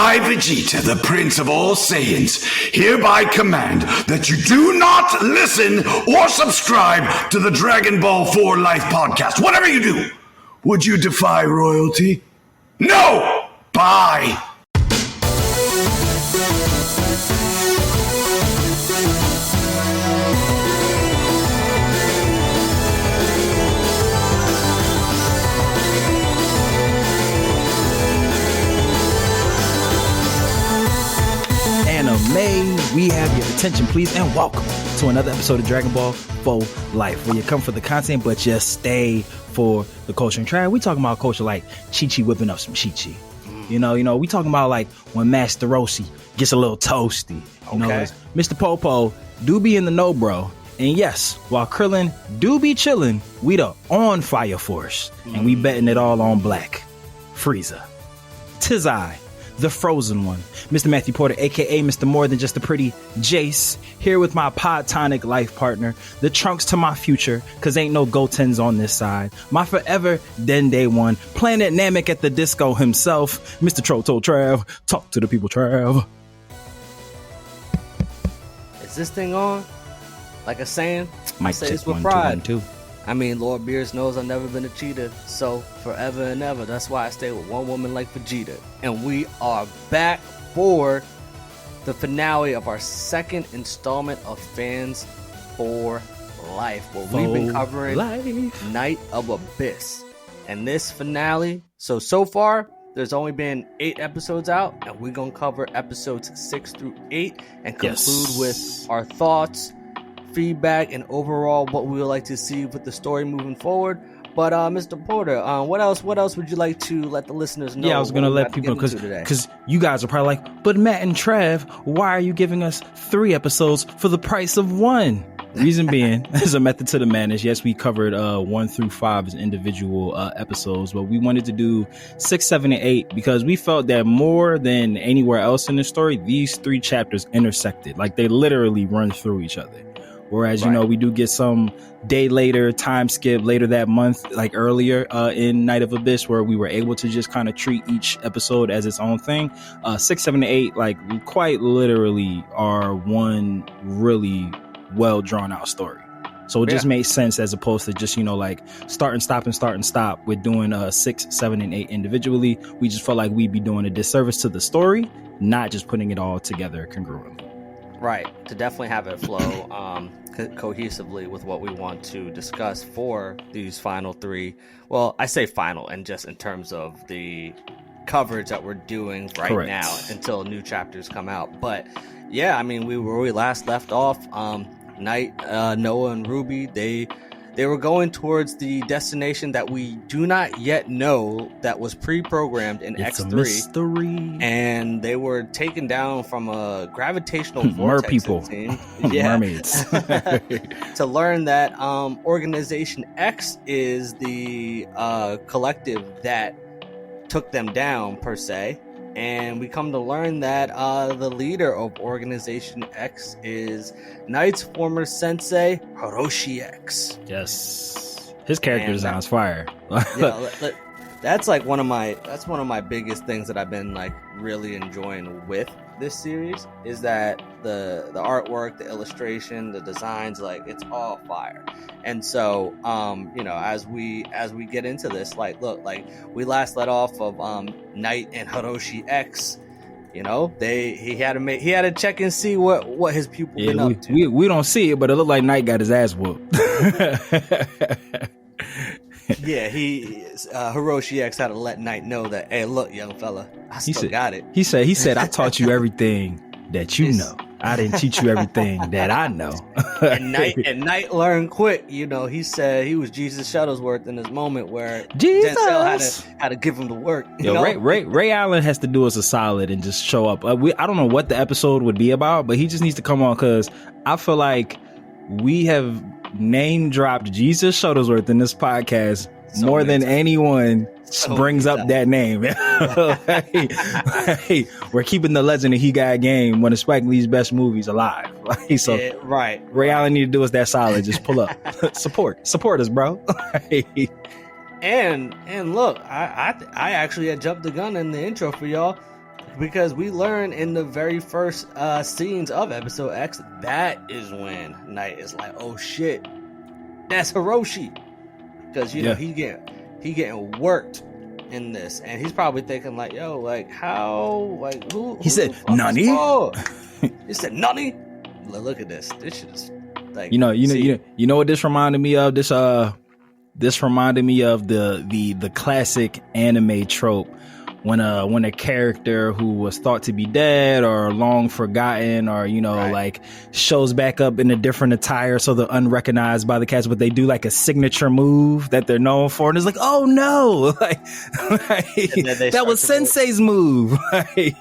I, Vegeta, the Prince of all Saiyans, hereby command that you do not listen or subscribe to the Dragon Ball 4 Life podcast. Whatever you do, would you defy royalty? No! Bye! May we have your attention, please, and welcome to another episode of Dragon Ball 4 Life, where you come for the content, but just stay for the culture. And Trav, we talking about culture like Chi-Chi whipping up some Chi-Chi. You know, we talking about like when Master Roshi gets a little toasty. You know, Mr. Popo do be in the know, bro. And yes, while Krillin do be chilling, we the on fire force, and we betting it all on black. Frieza. 'Tis I, the frozen one, Mr. Matthew Porter, aka Mr. More Than Just a Pretty Jace, here with my podtonic life partner, the Trunks to my future, cause ain't no Gotens on this side, my forever Dende one, Planet Namek at the disco himself, Mr. TrollTollTrav. Talk to the people, Trav. Is this thing on? Like a saying? Might say check this with 1, pride. 2, 1, 2. I mean, Lord Beers knows I've never been a cheater, so forever and ever. That's why I stay with one woman like Vegeta. And we are back for the finale of our second installment of Fans for Life, where we've been covering Night of Abyss. And this finale, so far, there's only been 8 episodes out, and we're going to cover episodes 6 through 8 and conclude with our thoughts, feedback, and overall what we would like to see with the story moving forward. But Mr. Porter, what else would you like to let the listeners know? Yeah, I was gonna let people know, because you guys are probably like, but Matt and Trav, why are you giving us 3 episodes for the price of 1? Reason being, there's a method to the madness. Yes, we covered 1 through 5 as individual episodes, but we wanted to do 6, 7, and 8 because we felt that more than anywhere else in the story, these 3 chapters intersected. Like, they literally run through each other. Whereas, you know, we do get some day later, time skip later that month, like earlier in Night of Abyss, where we were able to just kind of treat each episode as its own thing. 6, 7, and 8, like, quite literally are one really well drawn out story. So it just made sense as opposed to just, you know, like start and stop with doing 6, 7, and 8 individually. We just felt like we'd be doing a disservice to the story, not just putting it all together congruently. Right, to definitely have it flow cohesively with what we want to discuss for these final 3. Well, I say final, and just in terms of the coverage that we're doing right now until new chapters come out. But yeah, I mean, where we last left off, Knight, Noah, and Ruby, they were going towards the destination that we do not yet know, that was pre-programmed in X3. A mystery. And they were taken down from a gravitational vortex. Mermaids. To learn that Organization X is the collective that took them down, per se. And we come to learn that the leader of Organization X is Knight's former sensei, Hiroshi X. Yes, his character design's fire. That's like one of my biggest things that I've been like really enjoying with this series, is that the artwork, the illustration, the designs, like, it's all fire. And so you know, as we get into this, like, look, like, we last let off of Knight and Hiroshi X. You know, he had to check and see what his pupil been up to. We don't see it, but it looked like Knight got his ass whooped. Yeah, Hiroshi X had to let Knight know that, hey, look, young fella, I still got it. He said, I taught you everything that you know. I didn't teach you everything that I know. and Knight learned quick. You know, he said he was Jesus Shuttlesworth in this moment where Jesus Denzel had to give him the work. Ray Allen has to do us a solid and just show up. I don't know what the episode would be about, but he just needs to come on, because I feel like we have name dropped Jesus Shuttlesworth in this podcast more than anyone brings up that name. Hey, we're keeping the legend of He Got Game, one of Spike Lee's best movies, alive. Ray Allen need to do us that solid. Just pull up, support us, bro. And look, I actually had jumped the gun in the intro for y'all. because we learn in the very first scenes of episode X, that is when Knight is like, oh shit, that's Hiroshi, because you know he getting worked in this, and he's probably thinking like, yo, like how, like who He said Nani. He said Nani. Look at this shit is like, you know what this reminded me of. This reminded me of the classic anime trope when a character who was thought to be dead or long forgotten or like shows back up in a different attire so they're unrecognized by the cast, but they do like a signature move that they're known for, and it's like, oh no, like that was Sensei's move.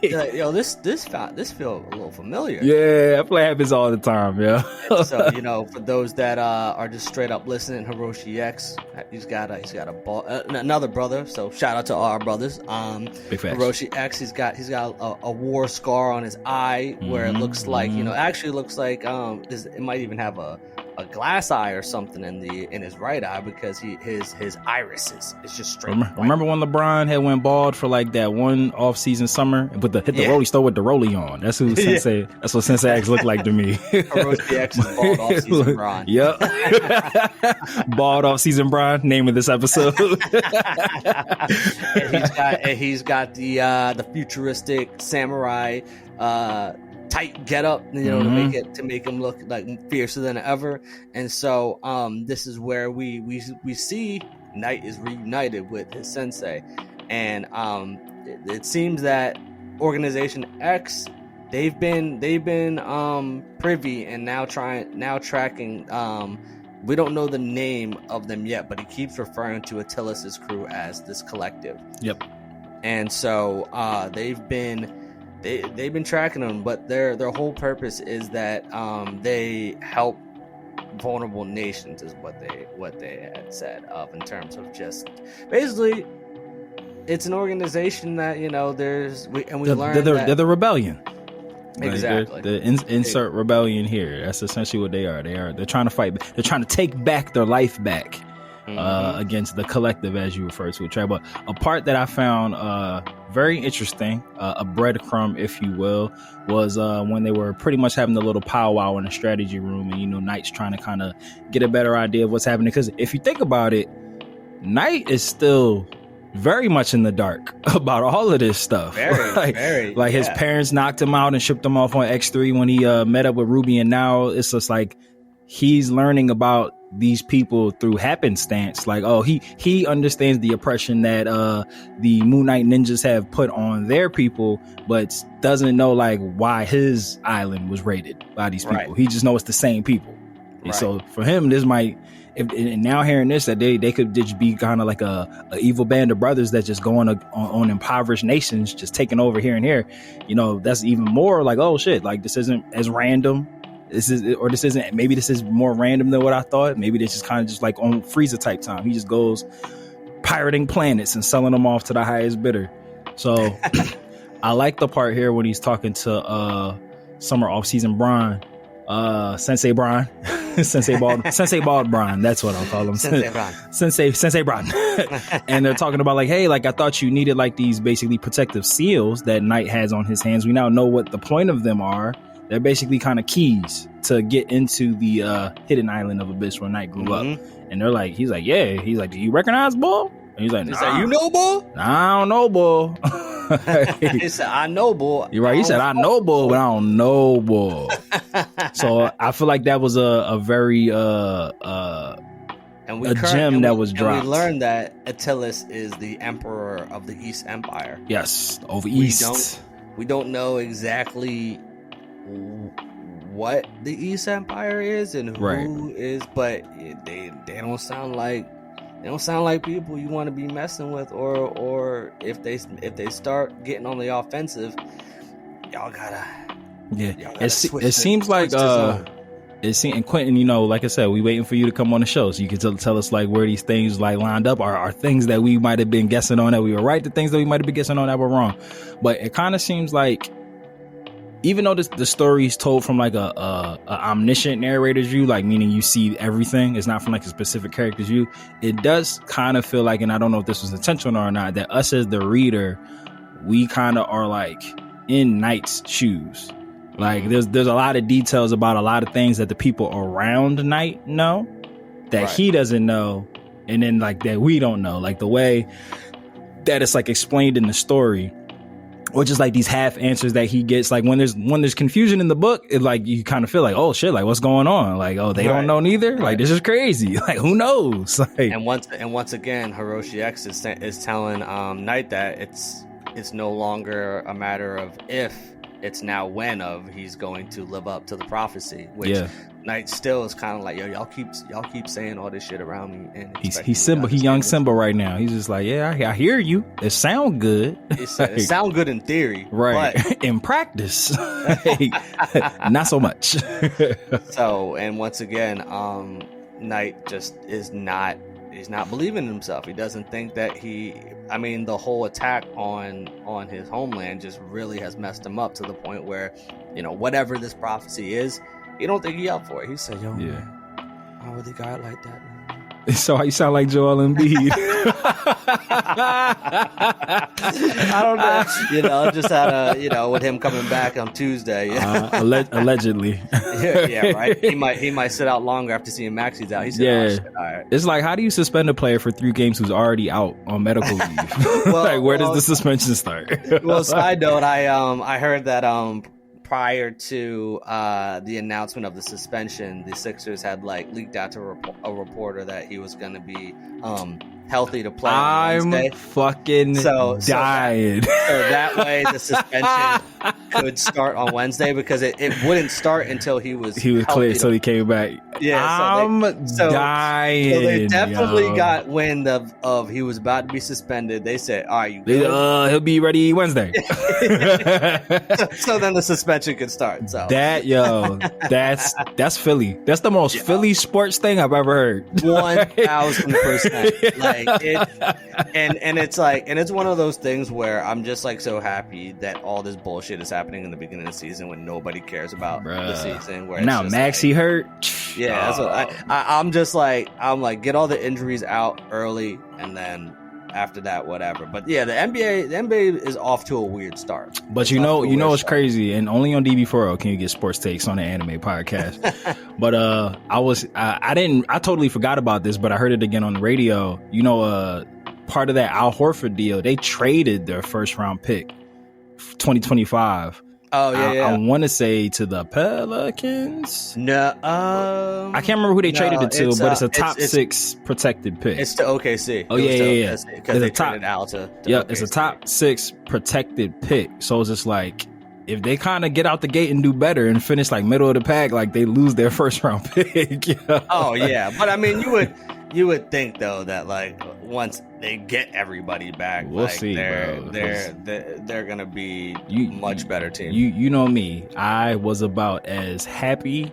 Yo, this feels a little familiar. Yeah, that play happens all the time. Yeah. So for those that are just straight up listening, Hiroshi X, he's got another brother. So shout out to all our brothers. Big facts. Hiroshi X, he's got a war scar on his eye where it looks like actually looks like it might even have a glass eye or something in his right eye, because his iris is just straight. Remember when LeBron had went bald for like that one off-season summer and hit the rollie store with the rollie on? That's who Sensei. That's what Sensei X looked like to me. Hiroshi X is bald off-season Bron. Yep. Bald off-season Bron. Name of this episode. and he's got the futuristic samurai tight get up, to make him look like fiercer than ever. And so this is where we see Knight is reunited with his sensei, and it seems that Organization X, they've been privy and now tracking. We don't know the name of them yet, but he keeps referring to Attilas's crew as this collective. Yep. And so they've been tracking them, but their whole purpose is that they help vulnerable nations, is what they had said in terms of just basically it's an organization that we learned they're the rebellion. Exactly. The insert rebellion here. That's essentially what they are. They're trying to fight. They're trying to take back their life back against the collective, as you refer to it, Trav. But a part that I found very interesting, a breadcrumb, if you will, was when they were pretty much having the little powwow in the strategy room, and Knight's trying to kind of get a better idea of what's happening. Because if you think about it, Knight is still very much in the dark about all of this stuff. His parents knocked him out and shipped him off on X3 when he met up with Ruby, and now it's just like he's learning about these people through happenstance. Like, oh, he understands the oppression that the Moon Knight ninjas have put on their people, but doesn't know like why his island was raided by these people. He just knows it's the same people. And so for him, this might, and now hearing this, that they could just be kind of like a evil band of brothers that just go on impoverished nations, just taking over here and here. That's even more like, oh shit, like this isn't as random. This is more random than what I thought. Maybe this is kind of just like on Frieza type time. He just goes pirating planets and selling them off to the highest bidder. So I like the part here when he's talking to Summer Off-Season Bron, Sensei Bron, Sensei Bald Bron. That's what I'll call him. Sensei Bron. And they're talking about like, hey, like I thought you needed like these basically protective seals that Knight has on his hands. We now know what the point of them are. They're basically kind of keys to get into the hidden island of Abyss where Knight grew up. And they're like, he's like, yeah. He's like, do you recognize Bull? And he's like, nah. You know Bull? Nah, I don't know Bull. He said, I know Bull. You're right. He said, I know Bull, but I don't know Bull. So I feel like that was a very gem that was dropped. And we learned that Attilas is the emperor of the East Empire. Yes, over East. We don't know exactly what the East Empire is and who is, but they don't sound like people you want to be messing with, or if they start getting on the offensive, y'all gotta it seems like and Quintin, like I said, we waiting for you to come on the show so you can tell us like where these things like lined up, are things that we might have been guessing on that we were right, the things that we might have been guessing on that were wrong. But it kind of seems like, even though the story is told from like a omniscient narrator's view, like meaning you see everything, it's not from like a specific character's view, it does kind of feel like, and I don't know if this was intentional or not, that us as the reader, we kind of are like in Knight's shoes. Like there's a lot of details about a lot of things that the people around Knight know that he doesn't know, and then like that we don't know. Like the way that it's like explained in the story, or just like these half answers that he gets. Like when there's confusion in the book, it like you kind of feel like, oh shit, like what's going on? Like, oh, they don't know neither. Like this is crazy. Like who knows? Like, and once again, Hiroshi X is telling Knight that it's no longer a matter of if, it's now when of he's going to live up to the prophecy, which Knight still is kind of like, yo, y'all keep saying all this shit around me, and he's Simba, he young Simba right now. He's just like, yeah, I hear you. It sound good. It sound good in theory, right? But in practice, not so much. So, and once again, Knight just is not. He's not believing in himself. He doesn't think that the whole attack on his homeland just really has messed him up to the point where, whatever this prophecy is, he don't think he up for it. He said, yo, man, I really got it like that, man. So you sound like Joel Embiid. I don't know. Just had with him coming back on Tuesday. Allegedly. Yeah, right. He might sit out longer after seeing Maxi's out. He said, oh, shit, all right. It's like, how do you suspend a player for 3 games who's already out on medical leave? Like, where does the suspension start? Well, side note, I heard that prior to the announcement of the suspension, the Sixers had like leaked out to a reporter that he was going to be healthy to play on Wednesday. I'm fucking dying. So that way the suspension could start on Wednesday, because it wouldn't start until he was clear, so he came back. Yeah, I'm dying. So they definitely got wind of he was about to be suspended. They said, all right, you good? He'll be ready Wednesday. So then the suspension could start. So that's Philly. That's the most Philly sports thing I've ever heard. 1000%. Like it's one of those things where I'm just like so happy that all this bullshit is happening in the beginning of the season when nobody cares about the season. Where now Maxey hurt. Yeah, that's what I'm just like. I'm like, get all the injuries out early, and then after that, whatever. But yeah, the NBA is off to a weird start. But you know it's crazy, and only on DB4L can you get sports takes on the anime podcast. But I totally forgot about this, but I heard it again on the radio. Part of that Al Horford deal, they traded their first round pick, 2025. Oh yeah, I want to say to the Pelicans. No, I can't remember who they traded it to, but it's a top 6 protected pick. It's to OKC. Oh yeah. Because they traded Al to OKC. It's a top 6 protected pick. So it's just like, if they kind of get out the gate and do better and finish like middle of the pack, like they lose their first round pick. Oh yeah, but I mean, you would think though that like once they get everybody back, we'll like, see. They're gonna be much better team. You know me, I was about as happy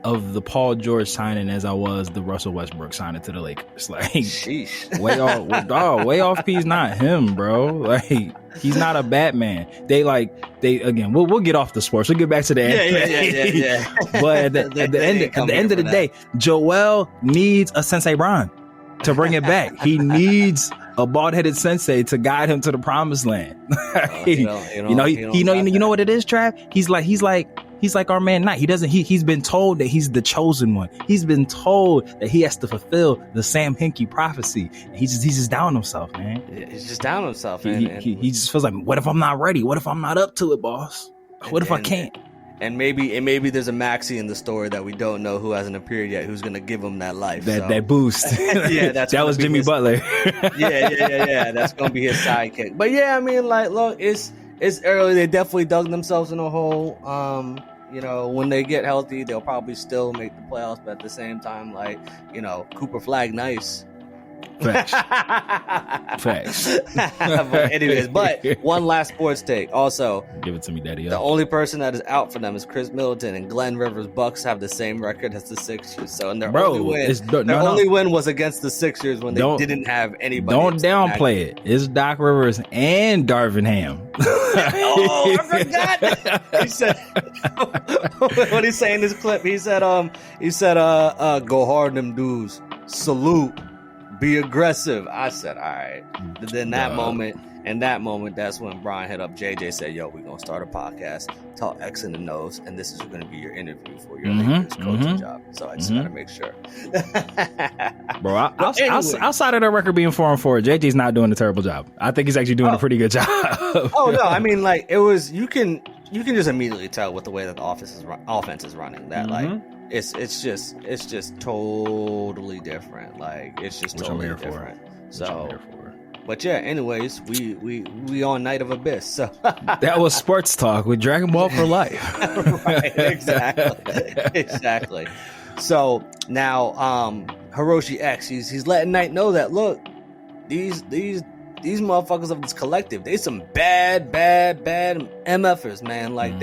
of the Paul George signing as I was the Russell Westbrook signing to the Lakers. Like, sheesh. way off. He's not him, bro. Like, he's not a Batman. We'll get off the sports. We'll get back to the end. Yeah. But at the end of the day, Joel needs a Sensei Bron to bring it back. He needs a bald-headed sensei to guide him to the promised land. You know what it is, Trav? He's like our man Knight. He's been told that he's the chosen one. He's been told that he has to fulfill the Sam Hinkie prophecy. He's just down on himself, man. He's just down on himself. He just feels like, what if I'm not ready? What if I'm not up to it, boss? What if I can't? And maybe there's a Maxi in the story that we don't know, who hasn't appeared yet, who's gonna give him that life, that boost. Yeah, that was Jimmy Butler. yeah. That's gonna be his sidekick. But yeah, I mean, like, look, it's early. They definitely dug themselves in a hole. When they get healthy, they'll probably still make the playoffs, but at the same time, like, Cooper Flag nice. Facts. But anyways, one last sports take. Also, give it to me, Daddy. The only person that is out for them is Chris Middleton, and Glenn Rivers' Bucks have the same record as the Sixers. So, and their only win was against the Sixers when they didn't have anybody. Don't downplay it. It's Doc Rivers and Darvin Ham. Oh, I forgot. He said, what did he say in this clip? He said, go hard them dudes. Salute. Be aggressive. I said, all right. But then that moment, in that moment, that's when Bron hit up JJ, said, yo, we're going to start a podcast, talk X in the nose, and this is going to be your interview for your Lakers coaching job. So I just got to make sure. Bro, outside of the record being 4-4, JJ's not doing a terrible job. I think he's actually doing a pretty good job. Oh, no, I mean, like, it was, you can just immediately tell with the way that the offense is running that, like, it's just totally different. Like, it's just totally different. So, but yeah, anyways, we on Night of Abyss. So that was sports talk with Dragon Ball for life. Right, exactly. So now, Hiroshi X, he's letting Knight know that, look, these motherfuckers of this collective, they some bad MFers, man. Like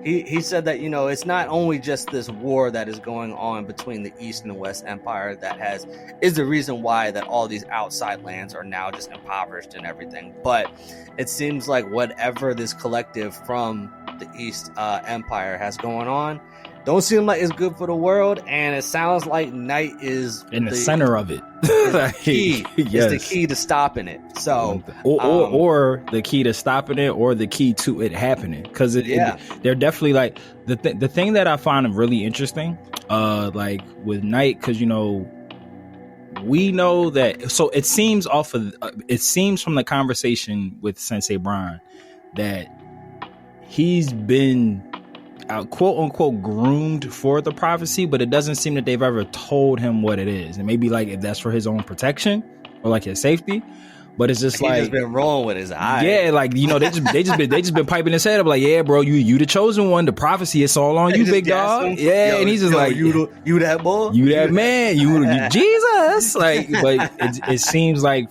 he said that, you know, it's not only just this war that is going on between the East and West Empire that is the reason why that all these outside lands are now just impoverished and everything, but it seems like whatever this collective from the East Empire has going on don't seem like it's good for the world, and it sounds like Knight is in the center of it. The key. Yes. It's the key to stopping it. So, or the key to stopping it, or the key to it happening. Because they're definitely like the thing that I find really interesting, like with Knight, because you know we know that. So it seems from the conversation with Sensei Bron that he's been quote unquote groomed for the prophecy, but it doesn't seem that they've ever told him what it is. And maybe like if that's for his own protection or like his safety, but it's just like he's just been rolling with his eye. Yeah, like, you know, they just been piping his head up like, yeah, bro, you the chosen one. The prophecy, it's all on you, big dog. Yeah, and he's just like, you that boy, you that man, you Jesus. Like, but it seems like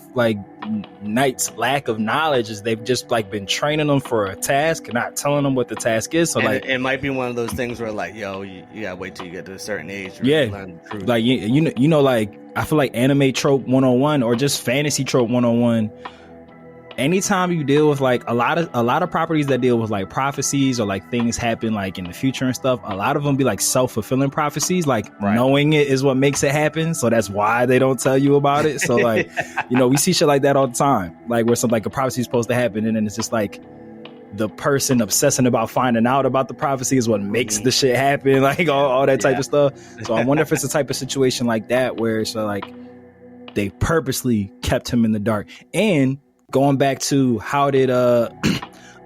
Knight's lack of knowledge is they've just like been training them for a task and not telling them what the task is. So and like it might be one of those things where like, yo, you gotta wait till you get to a certain age. Yeah, learn the truth. Like you know, like I feel like anime trope 101 or just fantasy trope 101. Anytime you deal with like a lot of properties that deal with like prophecies or like things happen like in the future and stuff, a lot of them be like self-fulfilling prophecies. Like knowing it is what makes it happen, so that's why they don't tell you about it. So like you know, we see shit like that all the time, like where something like a prophecy is supposed to happen and then it's just like the person obsessing about finding out about the prophecy is what makes the shit happen, like all that type of stuff. So I wonder if it's a type of situation like that where it's like they purposely kept him in the dark. And going back to how did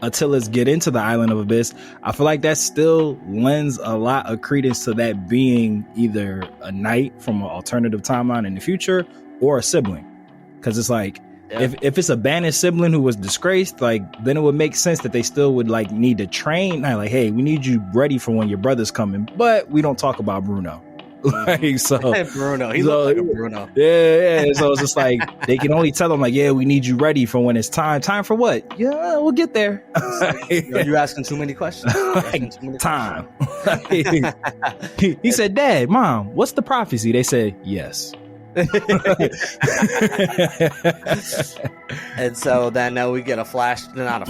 Attilas get into the Island of Abyss, I feel like that still lends a lot of credence to that being either a knight from an alternative timeline in the future or a sibling. Because it's like, if it's a banished sibling who was disgraced, like then it would make sense that they still would like need to train. Like, hey, we need you ready for when your brother's coming, but we don't talk about Bruno. Like, so Bruno, he looked like a Bruno. Yeah. So it's just like they can only tell them like, yeah, we need you ready for when it's time. Time for what? Yeah, we'll get there. You're asking too many questions. Time. He said, Dad, Mom, what's the prophecy? They said, yes. And so then now we get not a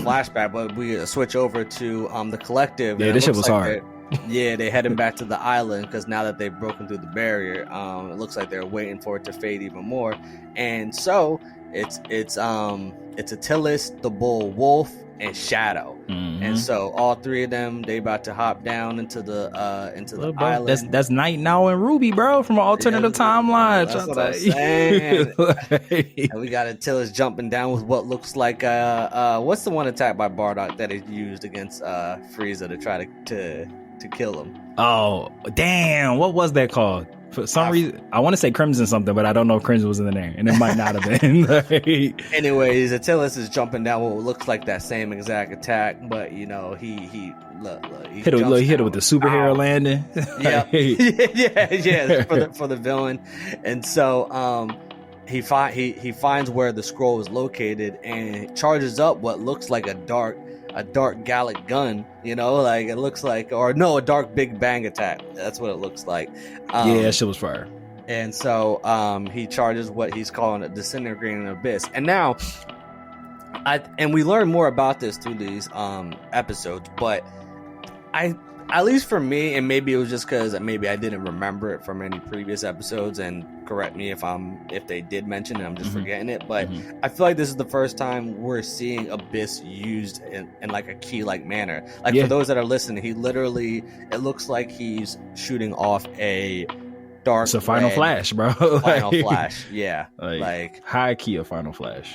flashback, but we switch over to the collective. Yeah, this shit was hard. They're heading back to the island because now that they've broken through the barrier, it looks like they're waiting for it to fade even more. And so it's Attilas, the Bull Wolf, and Shadow. And so all three of them, they about to hop down into the island. That's Night Now and Ruby, bro, from an alternative timeline. That's what I'm saying. And we got Attilas jumping down with what looks like what's the one attack by Bardock that is used against Frieza to try to kill him? Oh damn, what was that called? For some reason, I want to say Crimson something, but I don't know if Crimson was in there, and it might not have been. Anyways, Attilas is jumping down what looks like that same exact attack, but you know he hit it with the superhero landing. Yeah, for the villain, and so he finds where the scroll is located and charges up what looks like a dark Gallic gun, you know, like it looks like, a dark Big Bang attack. That's what it looks like. That shit was fire. And so he charges what he's calling a disintegrating abyss. And now, we learn more about this through these episodes, but I at least for me, and maybe it was just because maybe I didn't remember it from any previous episodes, and correct me if they did mention it, I'm just forgetting it. But I feel like this is the first time we're seeing Abyss used in like a key like manner. Like for those that are listening, he literally, it looks like he's shooting off a dark. It's a Final Flash, bro. Final Flash, yeah, like high key of Final Flash.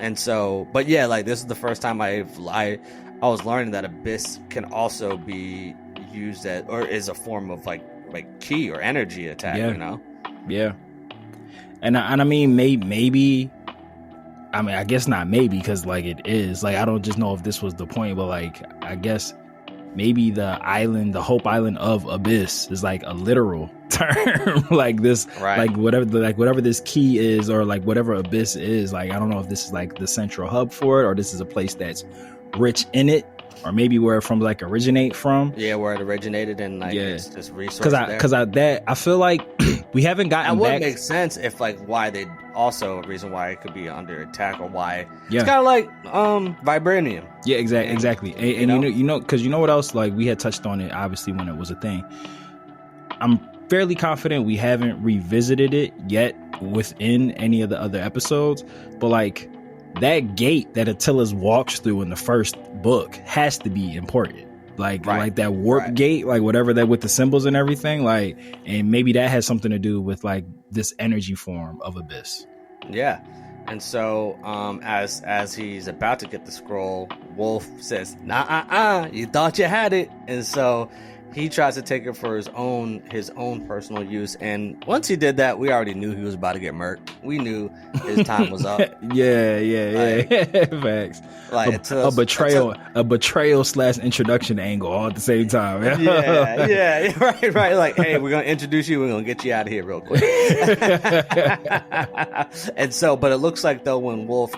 And so, but yeah, like this is the first time I was learning that Abyss can also be used as, or is a form of like ki or energy attack, you know? Yeah. And I mean, maybe, I mean, I guess not maybe, because like it is, like, I don't just know if this was the point, but like, I guess maybe the Hope Island of Abyss is like a literal term, like this, like whatever this key is, or like whatever Abyss is, like, I don't know if this is like the central hub for it, or this is a place that's rich in it, or maybe where it from like originate from. Yeah, where it originated, and like it's just resource. Because I feel like we haven't gotten. That back. would make sense if like why they also a reason why it could be under attack, or why it's kind of like vibranium. Yeah, exactly. And you know, because you know what else? Like we had touched on it obviously when it was a thing. I'm fairly confident we haven't revisited it yet within any of the other episodes, but like, that gate that Attila's walks through in the first book has to be important. Like that warp gate, like whatever that with the symbols and everything, like, and maybe that has something to do with like this energy form of Abyss. Yeah. And so as he's about to get the scroll, Wolf says, "Nah, you thought you had it." And so he tries to take it for his own personal use, and once he did that, we already knew he was about to get murked. We knew his time was up. yeah. Facts. Like a betrayal / introduction angle all at the same time. yeah, right. Like, hey, we're gonna introduce you. We're gonna get you out of here real quick. And so, but it looks like though when Wolf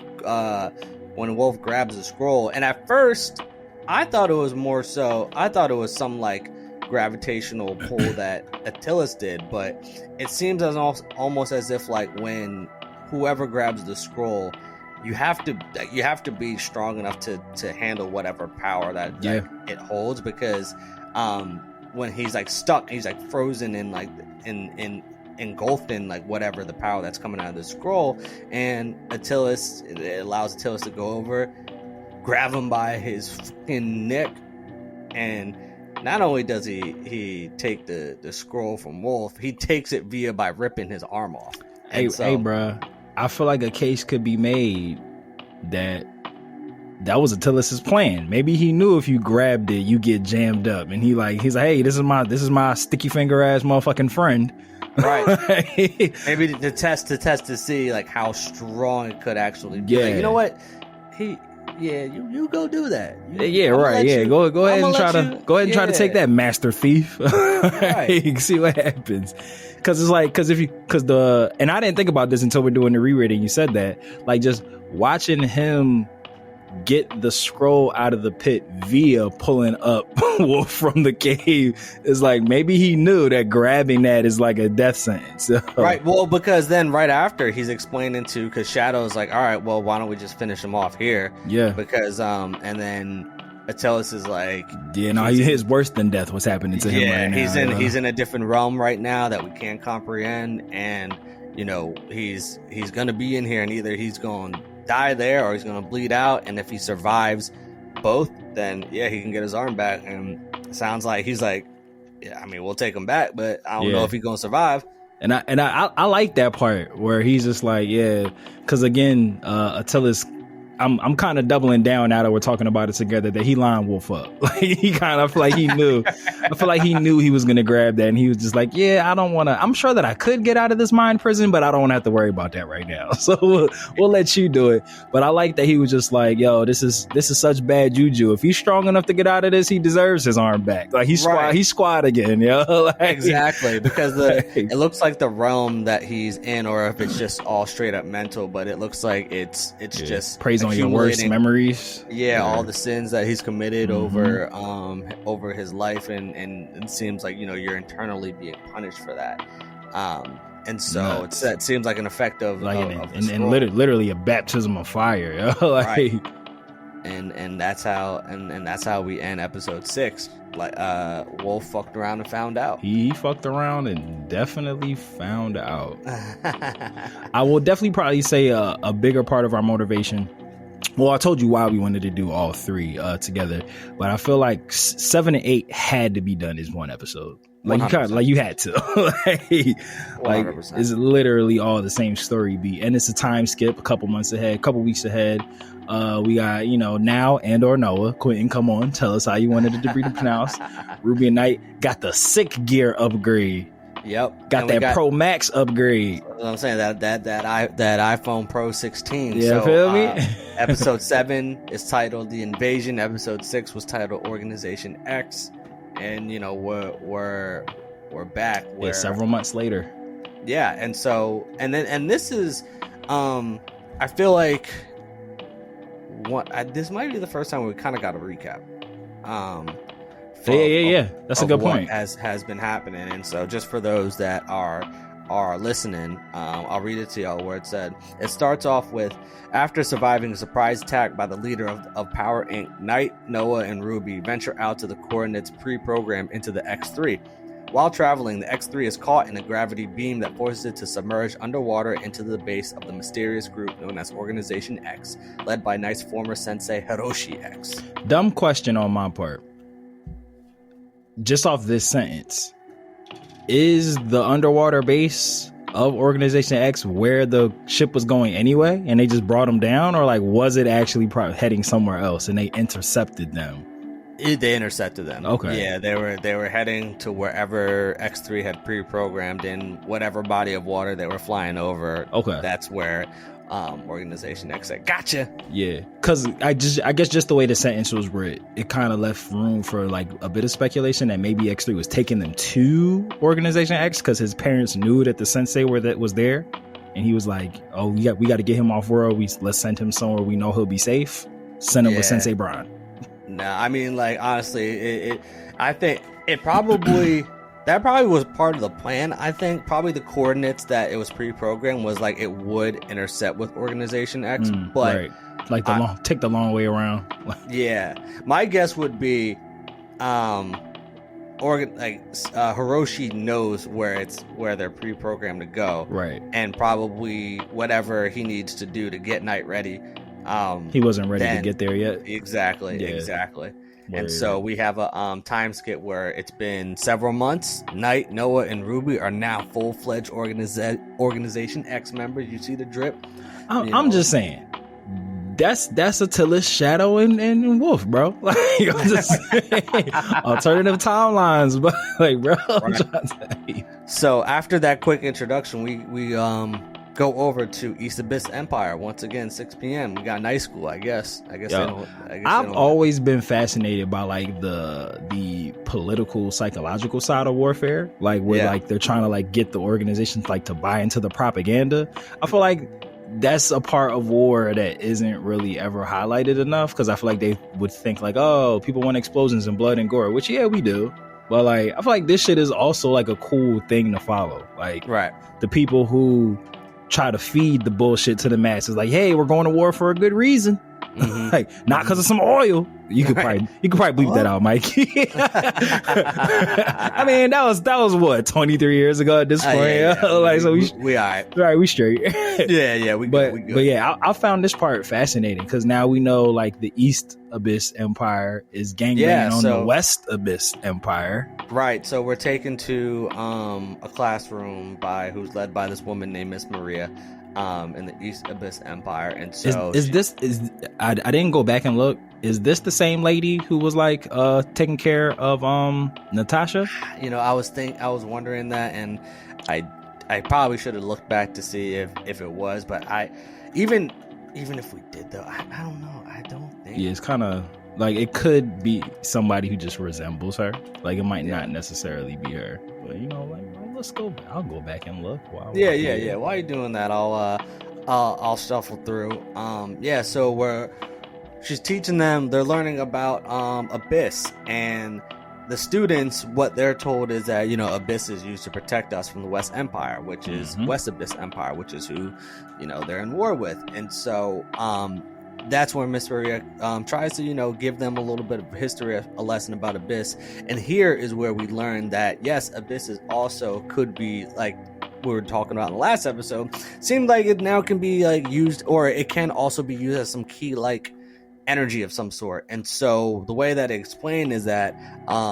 grabs the scroll, and at first I thought it was some like gravitational pull that Attila's did, but it seems almost as if like when whoever grabs the scroll, you have to be strong enough to handle whatever power that it holds, because when he's like stuck, he's like frozen in like in engulfed in like whatever the power that's coming out of the scroll, and it allows Attilas to go over, grab him by his fucking neck, and not only does he take the scroll from Wolf, he takes it by ripping his arm off. Hey, bro, I feel like a case could be made that was Attilas' plan. Maybe he knew if you grabbed it, you get jammed up, and he's like, hey, this is my sticky finger ass motherfucking friend. Right. Maybe to test to see like how strong it could actually be. Like, you know what? You go do that. Go ahead and try to take that, master thief. Right. See what happens. Because I didn't think about this until we're doing the rereading. You said that, like, just watching him get the scroll out of the pit via pulling up Wolf from the cave is like, maybe he knew that grabbing that is like a death sentence. Right. Well, because then right after he's explaining because Shadow's like, all right, well, why don't we just finish him off here? Yeah. Because and then Attilas is like, he's worse than death. What's happening to him right now? He's in a different realm right now that we can't comprehend, and you know he's gonna be in here, and either he's going to die there or he's gonna bleed out, and if he survives both, then he can get his arm back. And it sounds like he's like, we'll take him back, but I don't know if he's gonna survive. And I like that part where he's just like, because again, Attilas, I'm kind of doubling down now that we're talking about it together, that he lined Wolf up. Like, he kind of like he knew. I feel like he knew he was gonna grab that, and he was just like, I don't want to. I'm sure that I could get out of this mind prison, but I don't want to have to worry about that right now. So we'll let you do it. But I like that he was just like, yo, this is such bad juju. If he's strong enough to get out of this, he deserves his arm back. Like he's squad again, like, exactly, because it looks like the realm that he's in, or if it's just all straight up mental, but it looks like it's just praise on your worst memories. All the sins that he's committed over his life, and it seems like you're internally being punished for that, and so it seems like an effect of literally a baptism of fire. Like, right. And that's how we end episode 6. like Wolf fucked around and found out. He fucked around and definitely found out. I will definitely probably say a bigger part of our motivation. Well, I told you why we wanted to do all three together, but I feel like 7 and 8 had to be done as one episode. Like you had to. like it's literally all the same story beat, and it's a time skip, a couple months ahead, a couple weeks ahead. We got Now and or Noah. Quintin, come on, tell us how you wanted it to be pronounced. Ruby and Knight got the sick gear upgrade. Yep, got that Pro Max upgrade. I'm saying that iPhone Pro 16. Yeah, so, feel me? Episode 7 is titled The Invasion. Episode 6 was titled Organization X, and we're back. Yeah, several months later. Yeah, and so and this is, I feel like this might be the first time we kind of got a recap. Yeah. That's a good point. Has been happening, and so just for those that are listening, I'll read it to y'all where it said. It starts off with, after surviving a surprise attack by the leader of Power Inc., Knight, Noah, and Ruby venture out to the coordinates pre-programmed into the X3. While traveling, the X3 is caught in a gravity beam that forces it to submerge underwater into the base of the mysterious group known as Organization X, led by Knight's former sensei Hiroshi X. Dumb question on my part. Just off this sentence, is the underwater base of Organization X where the ship was going anyway, and they just brought them down, or like was it actually heading somewhere else and they intercepted them? They intercepted them. Okay. Yeah, they were heading to wherever X3 had pre-programmed in whatever body of water they were flying over. Okay, that's where Organization X said, "Gotcha." Yeah, because I guess just the way the sentence was written, it kind of left room for like a bit of speculation that maybe X3 was taking them to Organization X because his parents knew that the sensei was there, and he was like, "Oh, we got to get him off world. Let's send him somewhere we know he'll be safe. Send him with Sensei Bron." Nah, I mean, like honestly, I think it probably. That probably was part of the plan. I think probably the coordinates that it was pre-programmed was like it would intercept with Organization X, but right. Like take the long way around. Yeah, my guess would be, Hiroshi knows where they're pre-programmed to go, right? And probably whatever he needs to do to get Knight ready. He wasn't ready to get there yet. Exactly. And so we have a time skip where it's been several months. Knight, Noah, and Ruby are now full-fledged Organization X members. You see the drip? I'm just saying. That's Attila's Shadow and Wolf, bro. Like, I'm just saying, alternative timelines, but like, bro. Right. So after that quick introduction, we go over to East Abyss Empire once again, 6 p.m. We got night school, I guess. I've always been fascinated by like the political, psychological side of warfare, like where like they're trying to like get the organizations like to buy into the propaganda. I feel like that's a part of war that isn't really ever highlighted enough, because I feel like they would think like, oh, people want explosions and blood and gore, which we do. But like I feel like this shit is also like a cool thing to follow. Like the people who try to feed the bullshit to the masses, like, hey, we're going to war for a good reason. Like, not because of some oil. You could probably bleep that out, Mike. I mean, that was what, 23 years ago at this point. Like, so we all right, we straight. we good. But yeah, I found this part fascinating because now we know like the East Abyss Empire is gangbanging on the West Abyss Empire. Right. So we're taken to a classroom who's led by this woman named Miss Maria. In the East Abyss Empire, and so I didn't go back and look. Is this the same lady who was like taking care of Natasha? I was wondering that, and I probably should have looked back to see if it was, but even if we did though, I don't know. I don't think. Yeah, it's kind of like it could be somebody who just resembles her. Like it might not necessarily be her, but let's go. I'll go back and look. While you're doing that, I'll shuffle through. So she's teaching them. They're learning about Abyss, and the students, what they're told is that Abyss is used to protect us from the West Empire, which is West Abyss Empire, which is who they're in war with. And so that's where Miss Maria tries to, you know, give them a little bit of history, a lesson about Abyss. And here is where we learn that, yes, Abyss is also could be, like we were talking about in the last episode, seemed like it now can be like used, or it can also be used as some key like energy of some sort. And so the way that it explained is that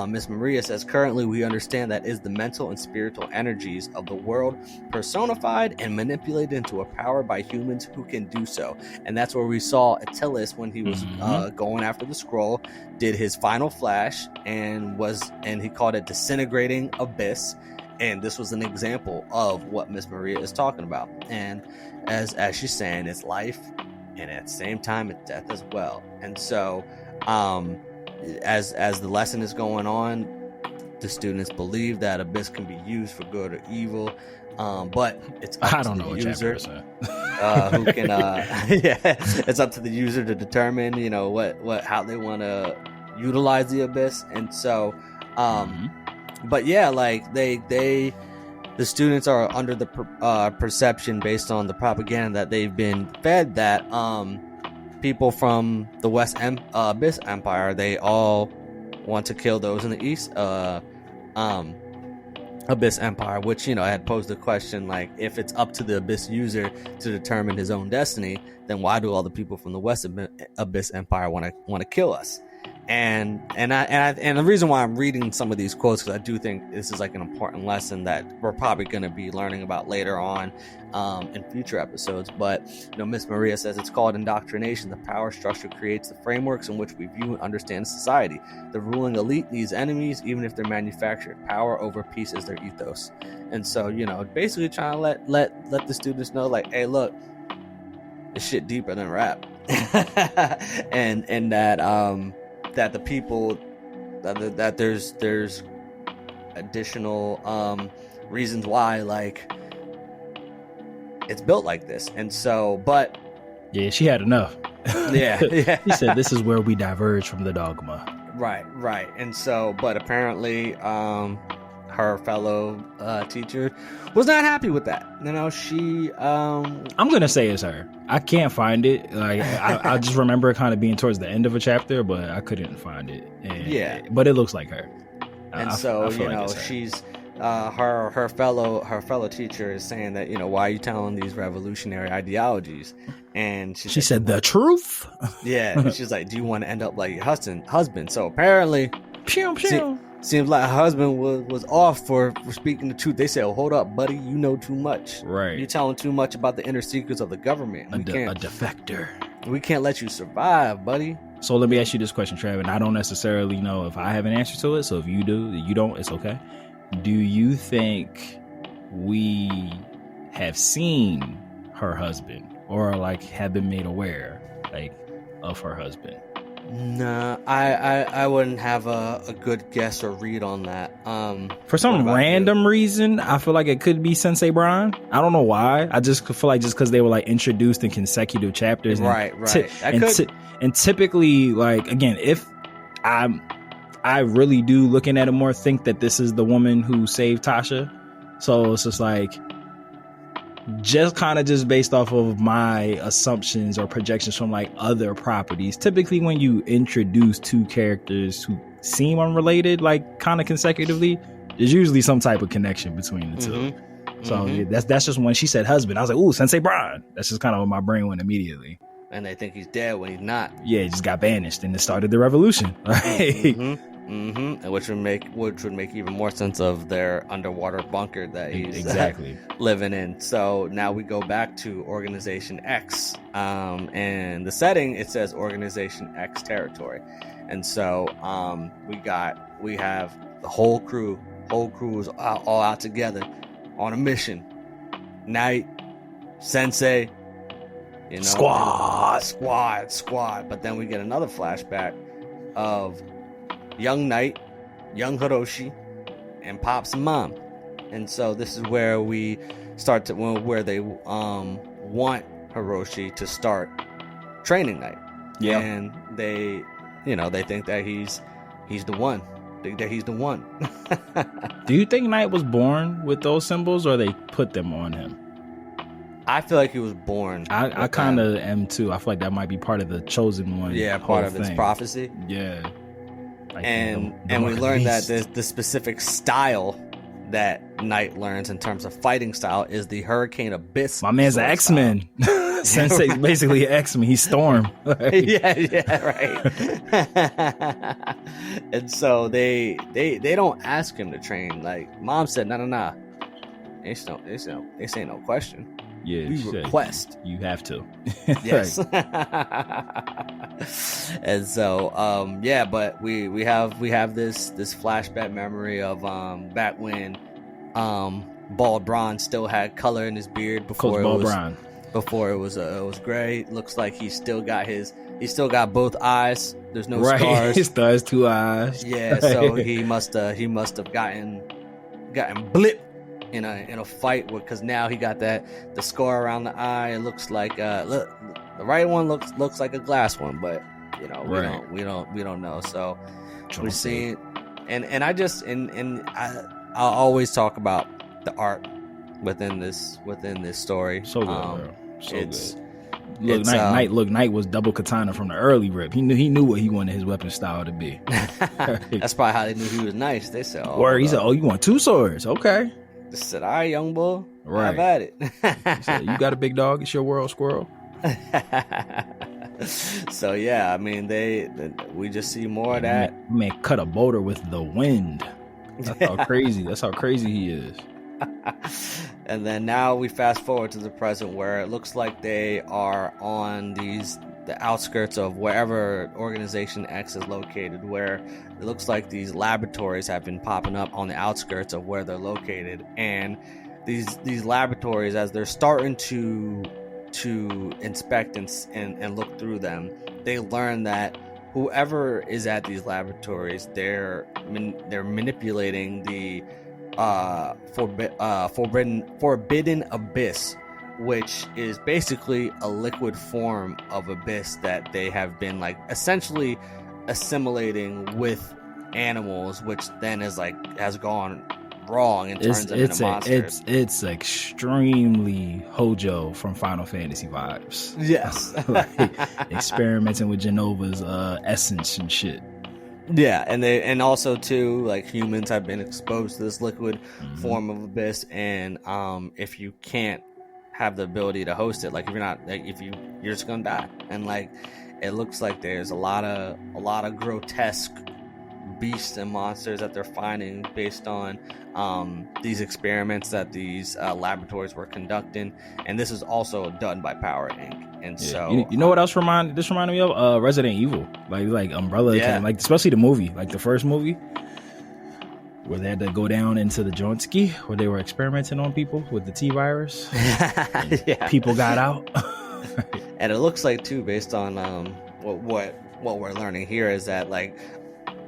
Miss Maria says, currently we understand that is the mental and spiritual energies of the world personified and manipulated into a power by humans who can do so. And that's where we saw Attilas when he was going after the scroll, did his final flash, and he called it disintegrating abyss. And this was an example of what Miss Maria is talking about. And as she's saying, it's life, and at the same time it's death as well. And so as the lesson is going on, the students believe that Abyss can be used for good or evil, but it's up to the user who can it's up to the user to determine, you know, how they want to utilize the Abyss. And so but yeah, like the students are under the perception, based on the propaganda that they've been fed, that people from the West Abyss Empire, they all want to kill those in the East Abyss Empire, which, you know, I had posed the question, like, if it's up to the Abyss user to determine his own destiny, then why do all the people from the West Abyss Empire want to kill us? And the reason why I'm reading some of these quotes, because I do think this is like an important lesson that we're probably going to be learning about later on in future episodes. But, you know, Miss Maria says it's called indoctrination. The power structure creates the frameworks in which we view and understand society. The ruling elite needs enemies, even if they're manufactured. Power over peace is their ethos. And so, you know, basically trying to let the students know, like, hey, look, this shit deeper than rap, and that the people that there's additional reasons why, like, it's built like this. And so, but yeah, she had enough. Yeah. He said this is where we diverge from the dogma. Right. And so, but apparently her fellow teacher was not happy with that. You know, she I'm gonna say it's her. I can't find it. Like, I just remember it kind of being towards the end of a chapter, but I couldn't find it. And, but it looks like her. And so, you know, she's her fellow teacher is saying that, you know, why are you telling these revolutionary ideologies? And she said the truth. Yeah. She's like, do you want to end up like your husband? So apparently, seems like her husband was off for speaking the truth. They said, oh, hold up, buddy, you know too much. Right. You're telling too much about the inner secrets of the government. A defector. We can't let you survive, buddy. So let me ask you this question, Trav, and I don't necessarily know if I have an answer to it. So if you do, you don't, it's okay. Do you think we have seen her husband, or like have been made aware, like, of her husband? Nah, I wouldn't have a good guess or read on that. For some random reason, I feel like it could be Sensei Bron. I don't know why. I just feel like just because they were like introduced in consecutive chapters. Right. And typically, like, again, if I really do, looking at it more, think that this is the woman who saved Tasha. So it's just like, just based off of my assumptions or projections from like other properties. Typically when you introduce two characters who seem unrelated, like kind of consecutively, there's usually some type of connection between the two. So yeah, that's just when she said husband, I was like, ooh, Sensei Bron. That's just kind of what my brain went immediately. And they think he's dead when he's not. Yeah, he just got banished and it started the revolution. Right? And which would make even more sense of their underwater bunker that he's living in. So now we go back to Organization X, and the setting, it says Organization X territory, and so we have the whole crew is all out together on a mission. Knight, Sensei, you know, squad. But then we get another flashback of young Knight, young Hiroshi, and Pops and Mom. And so this is where we start to where they want Hiroshi to start training Knight. Yeah. And they think that he's the one. He's the one. Do you think Knight was born with those symbols, or they put them on him? I feel like he was born. I kind of am too. I feel like that might be part of the chosen one. Yeah, part of its prophecy. Yeah. Like And we learned that the specific style that Knight learns in terms of fighting style is the Hurricane Abyss. My man's an X-Men. Sensei's basically an X-Men. He's Storm. yeah, right. And so they don't ask him to train. Like Mom said, no. It's ain't no question. Yeah, we request. You have to. Yes. And so but we have this flashback memory of back when Bald Bron still had color in his beard before it was gray. Looks like he still got both eyes. There's no scars. He still has 2 eyes. Yeah, so he must have gotten blipped in a fight, because now he got the scar around the eye. It looks like the right one looks like a glass one, but we don't know. So we're seeing, and I'll always talk about the art within this story. So good, bro. So good. Knight was double katana from the early rip. He knew what he wanted his weapon style to be. That's probably how they knew he was nice. They said, he said, you want 2 swords? Okay. They said, all right, young boy, right. Have at it. He said, you got a big dog? It's your world, squirrel. So yeah, I mean, we just see more of that. Man cut a boulder with the wind. That's how crazy he is. And then now we fast forward to the present, where it looks like they are on the outskirts of wherever Organization X is located, where it looks like these laboratories have been popping up on the outskirts of where they're located. And these laboratories, as they're starting to inspect and look through them, they learn that whoever is at these laboratories, they're manipulating the forbidden abyss, which is basically a liquid form of abyss that they have been essentially assimilating with animals, which then has gone wrong and turns them into monsters. It's extremely Hojo from Final Fantasy vibes. Yes. Experimenting with Genova's essence and shit. Yeah, and also too, humans have been exposed to this liquid form of abyss, and if you can't have the ability to host it, you're just gonna die. And it looks like there's a lot of grotesque beasts and monsters that they're finding based on these experiments that these laboratories were conducting, and this is also done by Power Inc. And so you know what else reminded me of Resident Evil, like Umbrella, especially the movie, the first movie where they had to go down into the Johnski where they were experimenting on people with the T virus. Yeah. People got out. And it looks like too, based on what we're learning here, is that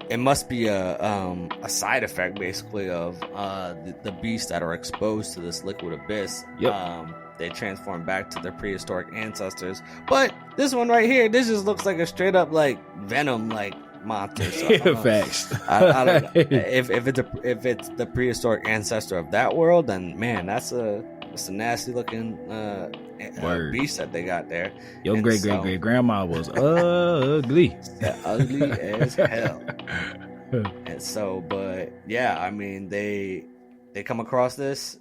it must be a side effect basically of the beasts that are exposed to this liquid abyss. Yep. They transform back to their prehistoric ancestors. But this one right here, this just looks like a straight up venom monster. So Facts. I don't know. If it's the prehistoric ancestor of that world, then man, that's a nasty looking beast that they got there. Your great grandma was ugly. Ugly as hell. And so, but yeah, I mean, they come across this,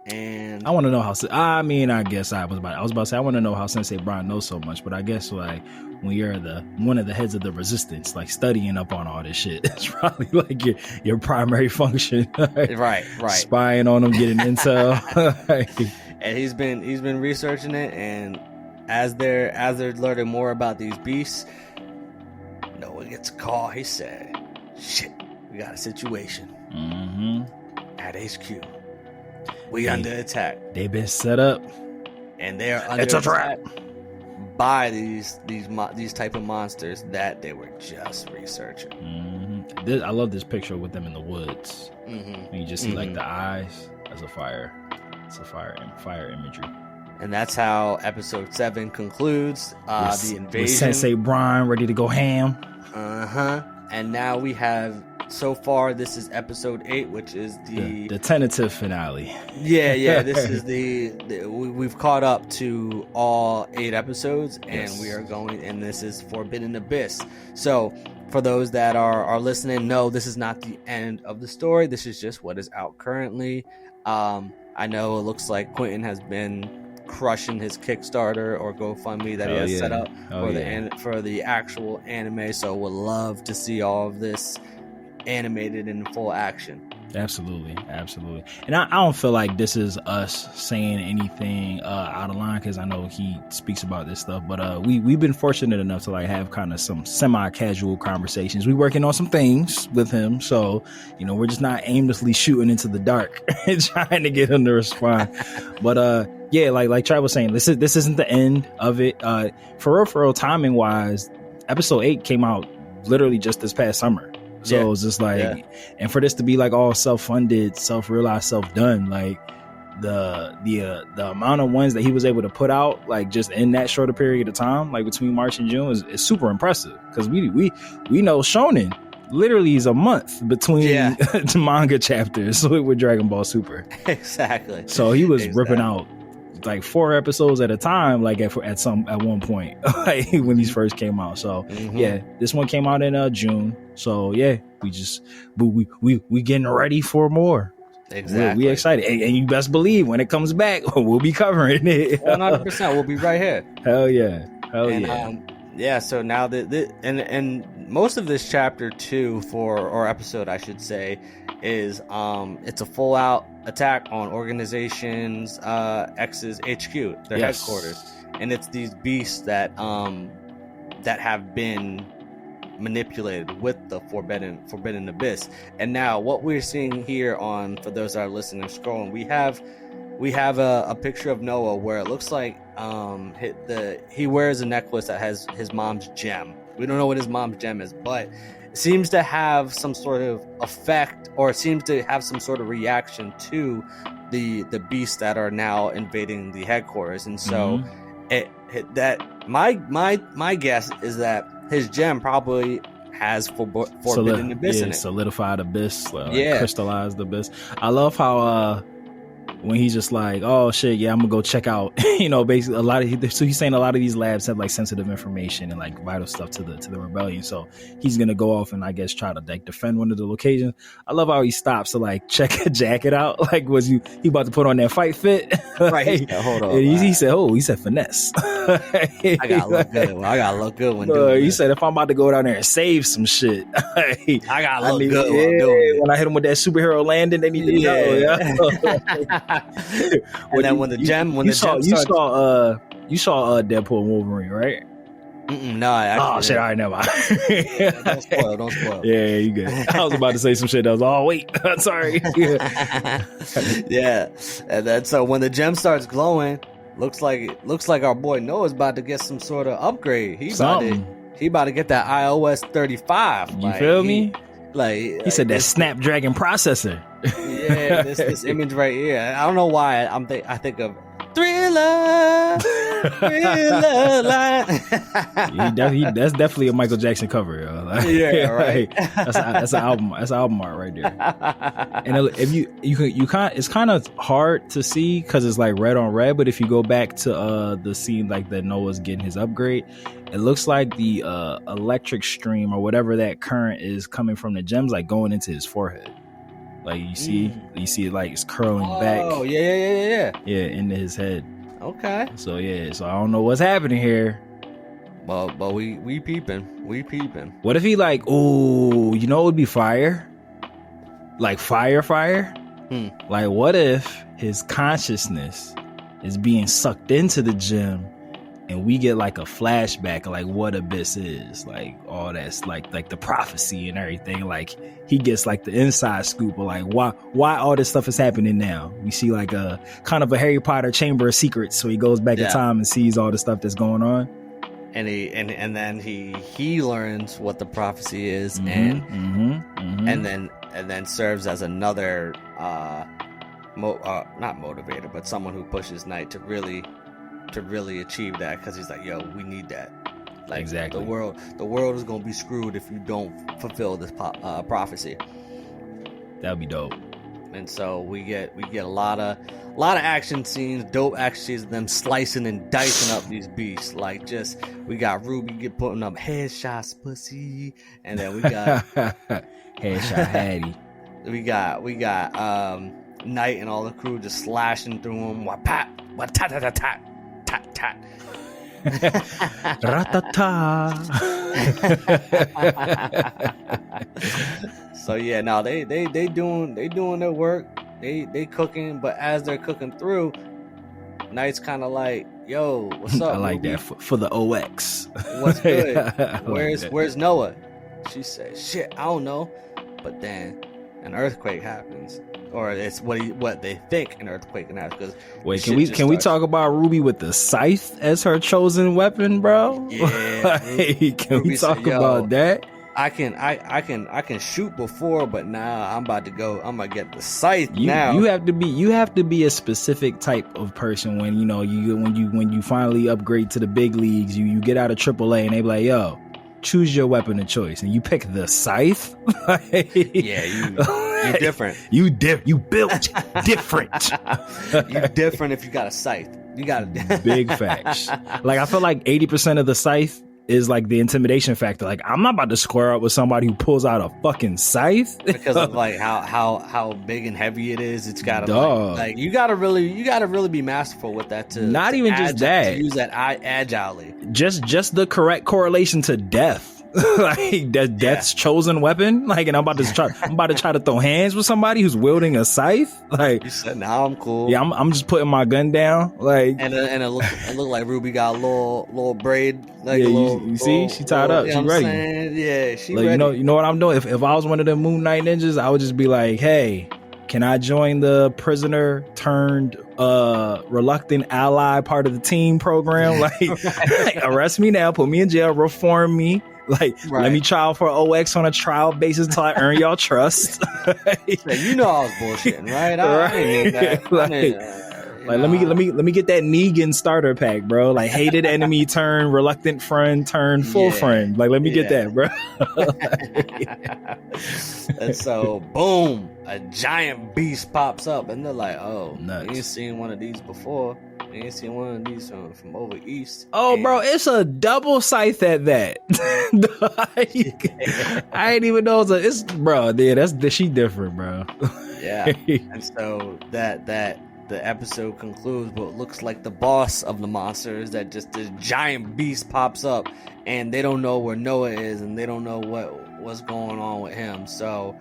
and I want to know how. I was about to say I want to know how Sensei Bron knows so much, but I guess when you're one of the heads of the resistance, studying up on all this shit, it's probably your primary function. Right. Spying on them, getting intel. And he's been researching it, and as they're learning more about these beasts, Noah gets a call. He said, "Shit, we got a situation at HQ. We under attack. They've been set up, and they are under attack by these type of monsters that they were just researching." I love this picture with them in the woods. You just see the eyes as a fire. It's a fire imagery. And that's how episode 7 concludes. The invasion. With Sensei Bron ready to go ham. And now we have so far this is episode 8, which is the tentative finale. Yeah. This is we've caught up to all 8 episodes, and we are going, and this is Forbidden Abyss. So for those that are listening, no, this is not the end of the story. This is just what is out currently. I know it looks like Quintin has been crushing his Kickstarter or GoFundMe that he has set up for the actual anime. So would love to see all of this animated in full action. Absolutely. And I don't feel like this is us saying anything out of line, because I know he speaks about this stuff, but we've been fortunate enough to like have kind of some semi-casual conversations. We working on some things with him, so we're just not aimlessly shooting into the dark and trying to get him to respond. But like Trav was saying, this isn't the end of it. For real, timing wise, episode 8 came out literally just this past summer. So it's just like, and for this to be like all self-funded, self-realized, self-done, like the amount of ones that he was able to put out, like just in that shorter period of time, like between March and June, is super impressive. Because we know Shonen literally is a month between manga chapters with Dragon Ball Super. Exactly. So he was ripping out like 4 episodes at a time, like at one point, like when these first came out. So this one came out in June. So we getting ready for more. Exactly. We excited, and you best believe when it comes back, we'll be covering it. 100%. We'll be right here. Hell yeah. So now and most of this chapter 2 or episode, I should say, is it's a full out attack on Organizations X's HQ, their headquarters, and it's these beasts that have been manipulated with the Forbidden Abyss. And now what we're seeing here for those that are listening and scrolling, we have a picture of Noah where it looks like he wears a necklace that has his mom's gem. We don't know what his mom's gem is, but it seems to have some sort of effect, or it seems to have some sort of reaction to the beasts that are now invading the headquarters. And so my guess is that his gem probably has Forbidden Abyss in it. Solidified abyss, crystallized abyss. I love how when he's just like, oh shit, I'm gonna go check out, basically so he's saying a lot of these labs have like sensitive information and like vital stuff to the rebellion, so he's gonna go off and I guess try to like defend one of the locations. I love how he stops to like check a jacket out, like was he about to put on that fight fit? Right. Hold on. He said finesse. I gotta look good when doing he this. said if I'm about to go down there and save some shit, I gotta look good when doing it. When I hit him with that superhero landing, they need to know. And then when the gem starts, you saw Deadpool and Wolverine, right? No, shit! All right, never mind. Don't spoil. Yeah, you good. I was about to say some shit that was, wait, sorry. Yeah, and then so when the gem starts glowing, looks like our boy Noah's about to get some sort of upgrade. He about to get that iOS 35. You feel me? Like he said that Snapdragon processor. Yeah, this image right here. I don't know why I think of Thriller. That's definitely a Michael Jackson cover. Right. That's an album. That's album art right there. And if you can't, it's kind of hard to see because it's like red on red. But if you go back to the scene like that Noah's getting his upgrade, it looks like the electric stream or whatever that current is coming from the gems, like going into his forehead. Like you see it like it's curling back. Oh yeah, into his head. Okay. So I don't know what's happening here. But we peeping. What if he like, it would be fire? Like fire? Like what if his consciousness is being sucked into the gem and we get like a flashback of like what Abyss is, like all that's like the prophecy and everything. Like he gets like the inside scoop of like why all this stuff is happening now. We see like a kind of a Harry Potter chamber of secrets, so he goes back in time and sees all the stuff that's going on. And then he learns what the prophecy is, and then serves as another not motivator, but someone who pushes Knight to really achieve that, because he's like, yo, we need that. Like, exactly. the world is gonna be screwed if you don't fulfill this prophecy. That'd be dope. And so we get a lot of action scenes, dope action scenes of them slicing and dicing up these beasts. Like, just, we got Ruby putting up headshots, pussy, and then we got headshot Hattie. we got Knight and all the crew just slashing through them. What pat, what tat tat tat tat tat. Ratata. So yeah, no, they doing their work. They cooking, but as they're cooking through, Knight's kind of like, "Yo, what's up?" I like Ruby? that for the OX. What's good? Like Where's Noah? She said, "Shit, I don't know." But then an earthquake happens, or it's what they think an earthquake can happen. Because wait, can we talk about Ruby with the scythe as her chosen weapon, bro? Yeah, can Ruby we talk said, "Yo, about that? I can shoot before, but now I'm about to go. I'm gonna get the scythe now." You have to be a specific type of person when you finally upgrade to the big leagues. You get out of AAA and they be like, "Yo, choose your weapon of choice," and you pick the scythe. Yeah, you're different. You built different. You're different if you got a scythe. You got big facts. Like, I feel like 80% of the scythe is like the intimidation factor. Like, I'm not about to square up with somebody who pulls out a fucking scythe because of like how big and heavy it is. It's gotta Dog. you gotta really be masterful with that to not even just that, to use that agilely. Just the correct correlation to death. Like, death's chosen weapon. Like, and I'm about to try to throw hands with somebody who's wielding a scythe. Like, you said, "Now I'm cool." Yeah, I'm just putting my gun down. Like, and it looked like Ruby got a little braid. Like, yeah, you see, she tied up. She ready. Yeah, she like, ready. You know what I'm doing? If I was one of them Moon Knight ninjas, I would just be like, "Hey, can I join the prisoner turned reluctant ally part of the team program? Like, like, arrest me now, put me in jail, reform me. Like, let me trial for OX on a trial basis until I earn y'all trust." You know I was bullshitting, right? I didn't mean that. Let me get that Negan starter pack, bro. Like, hated enemy turn reluctant friend turn full friend. Like, let me get that, bro. And so, boom, a giant beast pops up, and they're like, "Oh, nuts. We ain't seen one of these before. We ain't seen one of these from over east." Oh, bro, it's a double scythe at that. I didn't even know it's bro. Yeah, she different, bro. Yeah, and so that the episode concludes, but it looks like the boss of the monsters, that just this giant beast pops up, and they don't know where Noah is, and they don't know what's going on with him. So,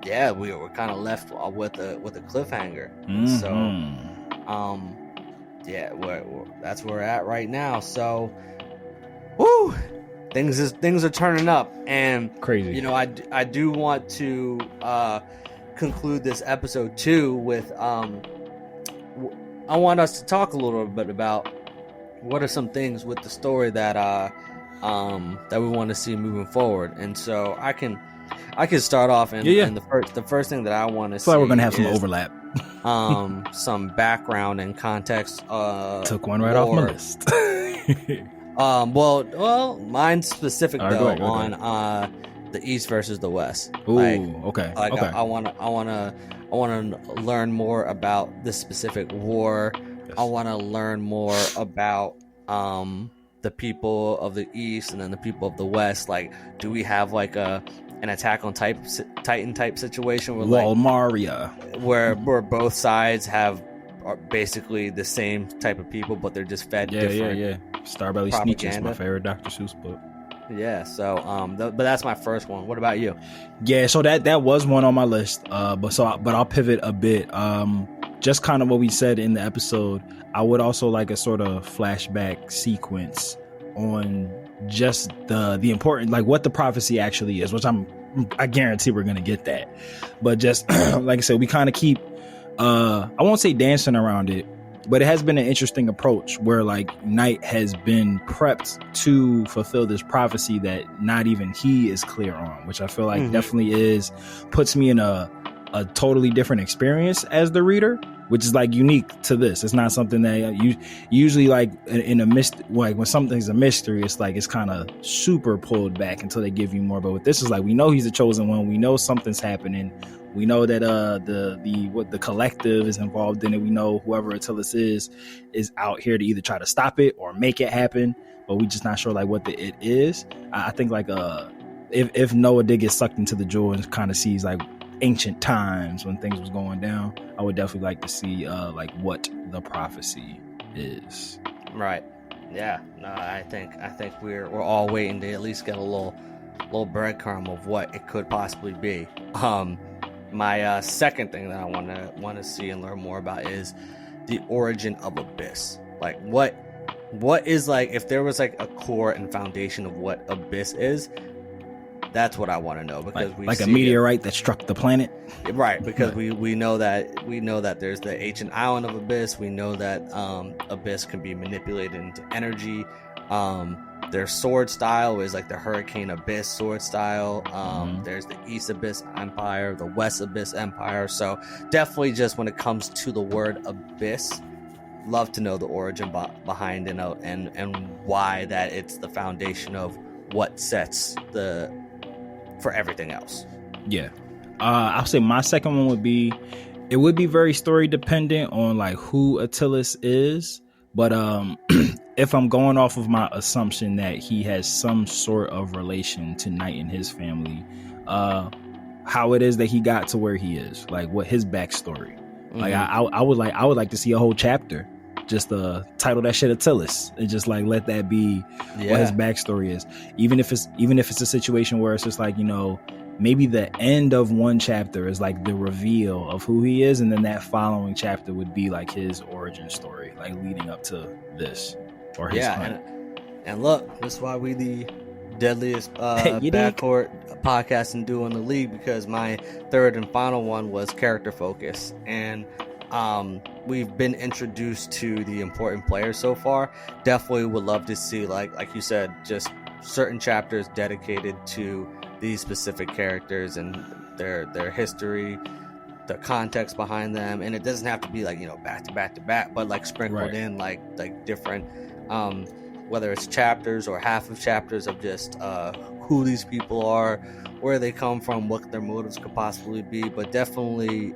yeah, we were kind of left with a cliffhanger. Mm-hmm. So, yeah, that's where we're at right now. So, woo, things are turning up, and crazy. You know, I do want to conclude this episode too with I want us to talk a little bit about what are some things with the story that we want to see moving forward. And so I can start off, and the first thing that I want to see, we're gonna have some overlap. Some background and context. Took one right off my list. Well, mine's specific right, though, go on the East versus the West. Ooh, okay. I wanna learn more about this specific war. Yes. I wanna learn more about the people of the East and then the people of the West. Like, do we have like an Attack on Titan type situation where Walmaria, where both sides are basically the same type of people, but they're just fed different. Yeah. Starbelly Sneakers, my favorite Dr. Seuss book. Yeah, so but that's my first one. What about you? Yeah, so that was one on my list. But I'll pivot a bit. Just kind of what we said in the episode. I would also like a sort of flashback sequence on just the important, like, what the prophecy actually is, which I guarantee we're gonna get that. But just like I said, we kind of keep I won't say dancing around it, but it has been an interesting approach where, like, Knight has been prepped to fulfill this prophecy that not even he is clear on, which I feel like definitely puts me in a a totally different experience as the reader, which is like unique to this. It's not something that you usually like in a like when something's a mystery, it's like it's kind of super pulled back until they give you more. But with this is like, we know he's the chosen one. We know something's happening. We know that the collective is involved in it. We know whoever Attilis is out here to either try to stop it or make it happen, but we just not sure like what it is. I think like if Noah did get sucked into the jewel and kind of sees like ancient times when things was going down, I would definitely like to see like what the prophecy is. Right. Yeah. No, I think we're all waiting to at least get a little breadcrumb of what it could possibly be. My second thing that I want to see and learn more about is the origin of Abyss. Like what is, like, if there was like a core and foundation of what Abyss is, that's what I want to know, because we like a meteorite that struck the planet, right? Because we know that there's the ancient island of Abyss. We know that Abyss can be manipulated into energy. Their sword style is like the Hurricane Abyss sword style. There's the East Abyss Empire, the West Abyss Empire. So definitely, just when it comes to the word Abyss, love to know the origin behind it, and why that it's the foundation of what sets for everything else. Yeah. I'll say my second one would be very story dependent on like who Attilis is. But if I'm going off of my assumption that he has some sort of relation to Knight and his family, how it is that he got to where he is, like what his backstory. Like I would like to see a whole chapter, just title that shit Attilis, and just like let that be what his backstory is. Even if it's a situation where it's just like, you know, maybe the end of one chapter is like the reveal of who he is, and then that following chapter would be like his origin story, like leading up to this or his hunt. And look, that's why we the deadliest backcourt podcasting duo in the league, because my third and final one was character focus, and we've been introduced to the important players so far. Definitely would love to see, like you said, just certain chapters dedicated to these specific characters and their history, the context behind them. And it doesn't have to be like, you know, back to back, but like sprinkled in like different whether it's chapters or half of chapters of just who these people are, where they come from, what their motives could possibly be, but definitely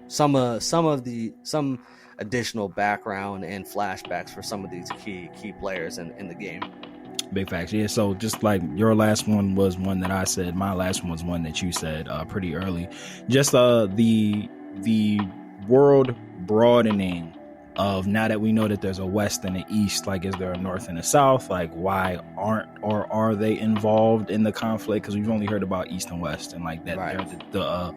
some additional background and flashbacks for some of these key players in the game. Big facts. Yeah, so just like your last one was one that I said, my last one was one that you said pretty early. Just the world broadening of, now that we know that there's a west and an east, like is there a north and a south? Like why aren't or are they involved in the conflict? Because we've only heard about east and west, and like that they're the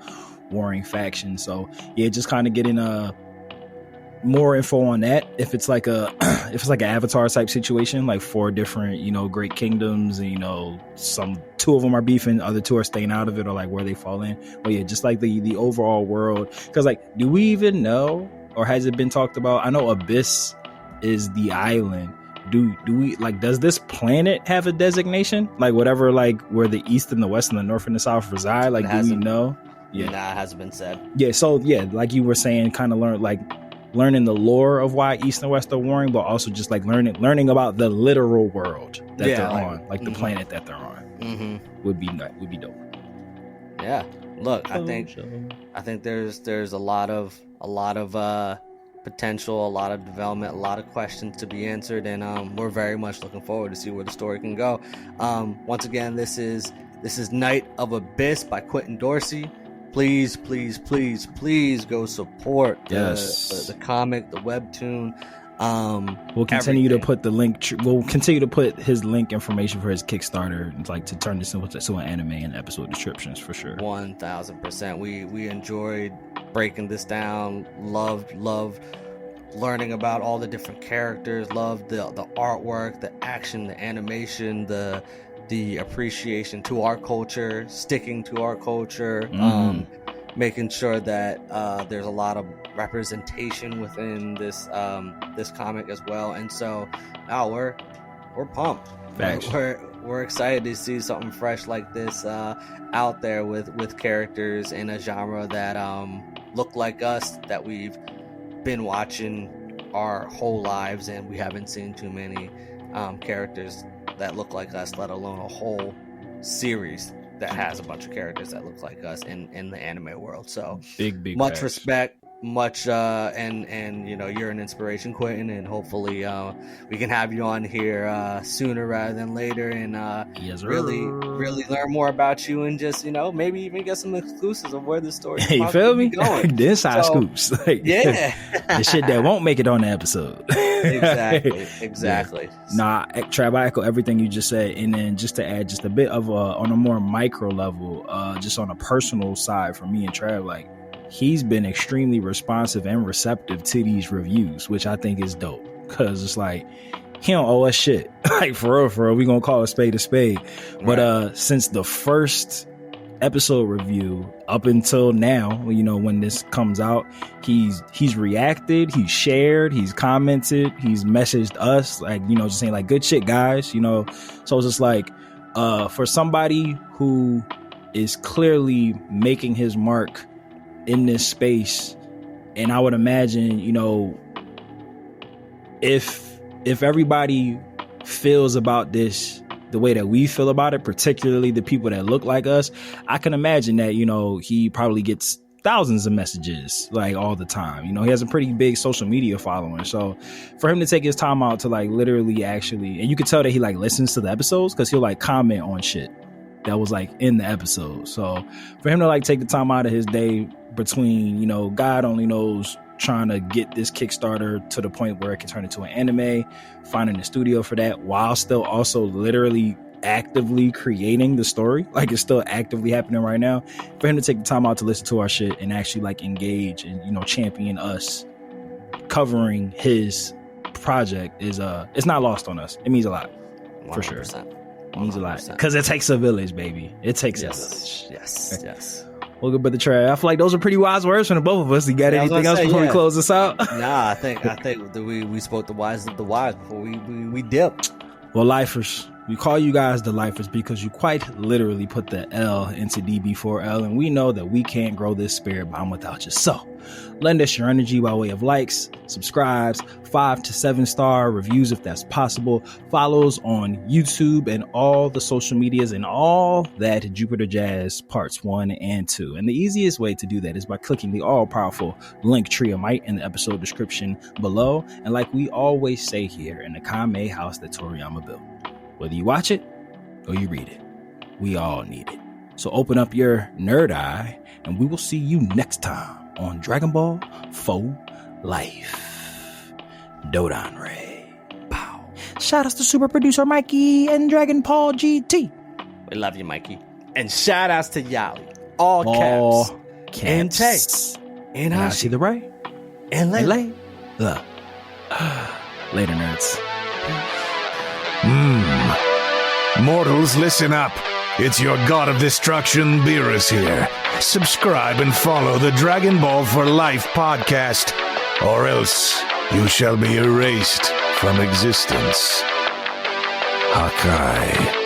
warring faction. So yeah, just kind of getting more info on that. If it's like an Avatar type situation, like 4 different, you know, great kingdoms, and, you know, 2 of them are beefing, other 2 are staying out of it, or like where they fall in. But yeah, just like the overall world, because like, do we even know, or has it been talked about? I know Abyss is the island. Do we, like, does this planet have a designation, like whatever, like where the east and the west and the north and the south reside? Like, do we know? Yeah, nah, it hasn't been said. Yeah, so yeah, like you were saying, kind of learning the lore of why east and west are warring, but also just like learning about the literal world that they're on, like the planet that they're on, would be dope. Yeah, look, I think there's a lot of potential, a lot of development, a lot of questions to be answered, and we're very much looking forward to see where the story can go. Once again, this is Knight of Abyss by Quintin Dorsey. Please go support the comic, the webtoon. We'll continue to put the link. We'll continue to put his link information for his Kickstarter, like to turn this into an anime in episode descriptions for sure. 1000%. We enjoyed breaking this down. Loved learning about all the different characters. Loved the artwork, the action, the animation, the appreciation to our culture, sticking to our culture, making sure that there's a lot of representation within this comic as well. And so now we're pumped. Facts. we're excited to see something fresh like this out there with characters in a genre that look like us, that we've been watching our whole lives, and we haven't seen too many characters that look like us, let alone a whole series that has a bunch of characters that look like us in the anime world. So big much facts. respect, much and you know, you're an inspiration, Quintin, and hopefully we can have you on here sooner rather than later, and really learn more about you, and just, you know, maybe even get some exclusives of where the story is you feel me? going. The inside scoops. Like, Yeah. the shit that won't make it on the episode. Exactly. Yeah. Nah, Trav, I echo everything you just said, and then just to add just a bit of on a more micro level, just on a personal side for me and Trav, like, he's been extremely responsive and receptive to these reviews, which I think is dope, because it's like, he don't owe us shit. Like, for real, we gonna call a spade a spade. Right. But since the first episode review up until now, you know, when this comes out, he's reacted, he's shared, he's commented, he's messaged us, like, you know, just saying like, good shit, guys, you know. So it's just like, for somebody who is clearly making his mark in this space, and I would imagine, you know, if everybody feels about this the way that we feel about it, particularly the people that look like us, I can imagine that, you know, he probably gets thousands of messages like all the time. You know, he has a pretty big social media following, so for him to take his time out to like literally actually, and you can tell that he like listens to the episodes, because he'll like comment on shit that was like in the episode. So for him to like take the time out of his day between, you know, God only knows, trying to get this Kickstarter to the point where it can turn into an anime, finding a studio for that, while still also literally actively creating the story, like it's still actively happening right now, for him to take the time out to listen to our shit and actually like engage and, you know, champion us covering his project is it's not lost on us. It means a lot. 100%. For sure. It means a lot, because it takes a village, baby. It takes a village. Yes. Well, good brother Trav, I feel like those are pretty wise words from the both of us. You got anything else before we close this out? Nah, I think we spoke the wise of the wise before we dipped. Well, lifers, we call you guys the lifers because you quite literally put the L into DB4L, and we know that we can't grow this spirit bomb without you. So lend us your energy by way of likes, subscribes, 5 to 7 star reviews if that's possible, follows on YouTube and all the social medias and all that Jupiter Jazz parts 1 and 2. And the easiest way to do that is by clicking the all-powerful link tree of might in the episode description below. And like we always say here in the Kame house that Toriyama built, whether you watch it or you read it, we all need it. So open up your nerd eye, and we will see you next time on Dragon Ball for Life. Dodon Ray. Pow. Shout outs to super producer Mikey and Dragon Ball GT. We love you, Mikey. And shout outs to Yali. All caps. And Tay. And I see the right. And lay. Later, nerds. Mortals, listen up. It's your god of destruction, Beerus here. Subscribe and follow the Dragon Ball for Life podcast, or else you shall be erased from existence. Hakai.